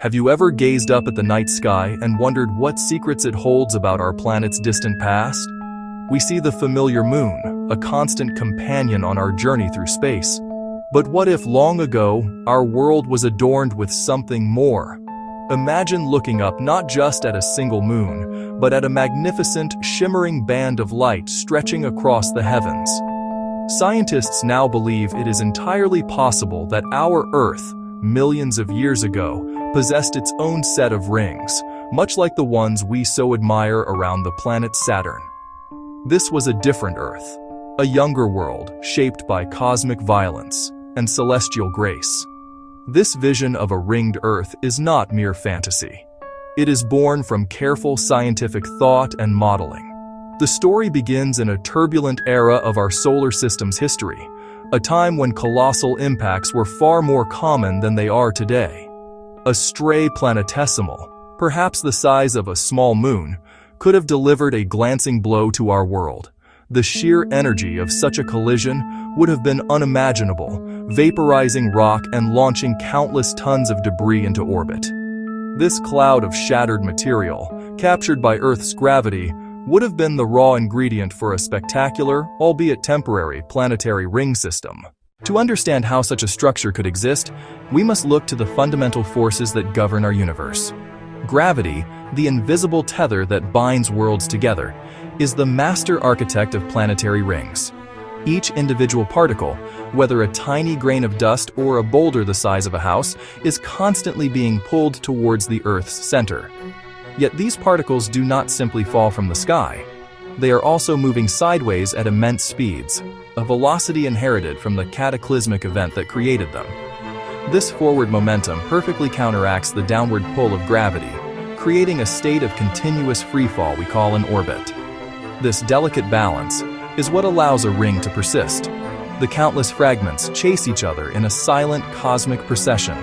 Have you ever gazed up at the night sky and wondered what secrets it holds about our planet's distant past? We see the familiar moon, a constant companion on our journey through space. But what if long ago, our world was adorned with something more? Imagine looking up not just at a single moon, but at a magnificent, shimmering band of light stretching across the heavens. Scientists now believe it is entirely possible that our Earth, millions of years ago, possessed its own set of rings, much like the ones we so admire around the planet Saturn. This was a different Earth, a younger world shaped by cosmic violence and celestial grace. This vision of a ringed Earth is not mere fantasy. It is born from careful scientific thought and modeling. The story begins in a turbulent era of our solar system's history, a time when colossal impacts were far more common than they are today. A stray planetesimal, perhaps the size of a small moon, could have delivered a glancing blow to our world. The sheer energy of such a collision would have been unimaginable, vaporizing rock and launching countless tons of debris into orbit. This cloud of shattered material, captured by Earth's gravity, would have been the raw ingredient for a spectacular, albeit temporary, planetary ring system. To understand how such a structure could exist, we must look to the fundamental forces that govern our universe. Gravity, the invisible tether that binds worlds together, is the master architect of planetary rings. Each individual particle, whether a tiny grain of dust or a boulder the size of a house, is constantly being pulled towards the Earth's center. Yet these particles do not simply fall from the sky. They are also moving sideways at immense speeds, a velocity inherited from the cataclysmic event that created them. This forward momentum perfectly counteracts the downward pull of gravity, creating a state of continuous freefall we call an orbit. This delicate balance is what allows a ring to persist. The countless fragments chase each other in a silent cosmic procession,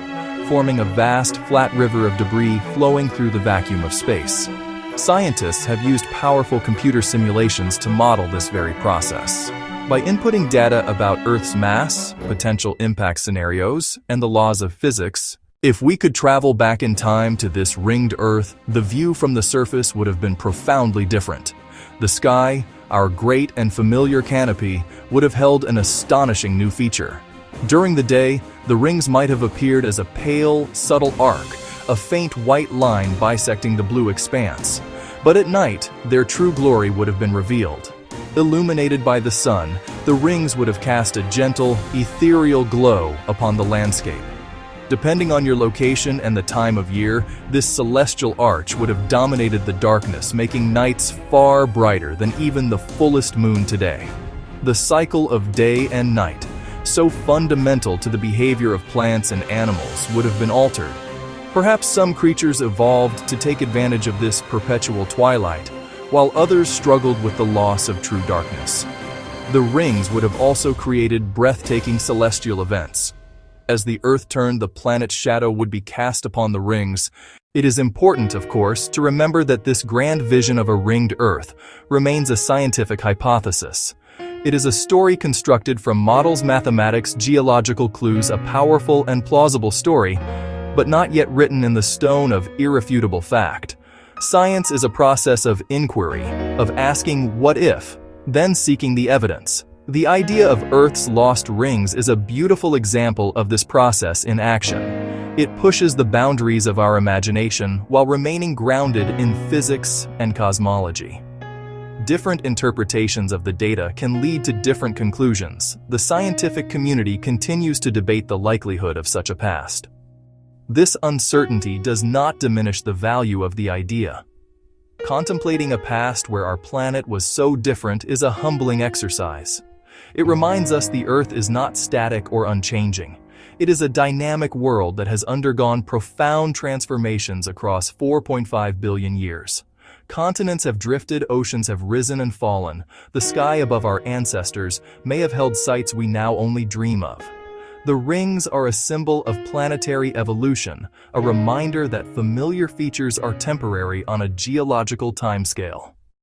forming a vast, flat river of debris flowing through the vacuum of space. Scientists have used powerful computer simulations to model this very process. By inputting data about Earth's mass, potential impact scenarios, and the laws of physics, if we could travel back in time to this ringed Earth, the view from the surface would have been profoundly different. The sky, our great and familiar canopy, would have held an astonishing new feature. During the day, the rings might have appeared as a pale, subtle arc, a faint white line bisecting the blue expanse. But at night, their true glory would have been revealed. Illuminated by the sun, the rings would have cast a gentle, ethereal glow upon the landscape. Depending on your location and the time of year, this celestial arch would have dominated the darkness, making nights far brighter than even the fullest moon today. The cycle of day and night, so fundamental to the behavior of plants and animals, would have been altered. Perhaps some creatures evolved to take advantage of this perpetual twilight, while others struggled with the loss of true darkness. The rings would have also created breathtaking celestial events. As the Earth turned, the planet's shadow would be cast upon the rings. It is important, of course, to remember that this grand vision of a ringed Earth remains a scientific hypothesis. It is a story constructed from models, mathematics, geological clues, a powerful and plausible story, but not yet written in the stone of irrefutable fact. Science is a process of inquiry, of asking what if, then seeking the evidence. The idea of Earth's lost rings is a beautiful example of this process in action. It pushes the boundaries of our imagination while remaining grounded in physics and cosmology. Different interpretations of the data can lead to different conclusions. The scientific community continues to debate the likelihood of such a past. This uncertainty does not diminish the value of the idea. Contemplating a past where our planet was so different is a humbling exercise. It reminds us the Earth is not static or unchanging. It is a dynamic world that has undergone profound transformations across 4.5 billion years. Continents have drifted, oceans have risen and fallen. The sky above our ancestors may have held sights we now only dream of. The rings are a symbol of planetary evolution, a reminder that familiar features are temporary on a geological timescale.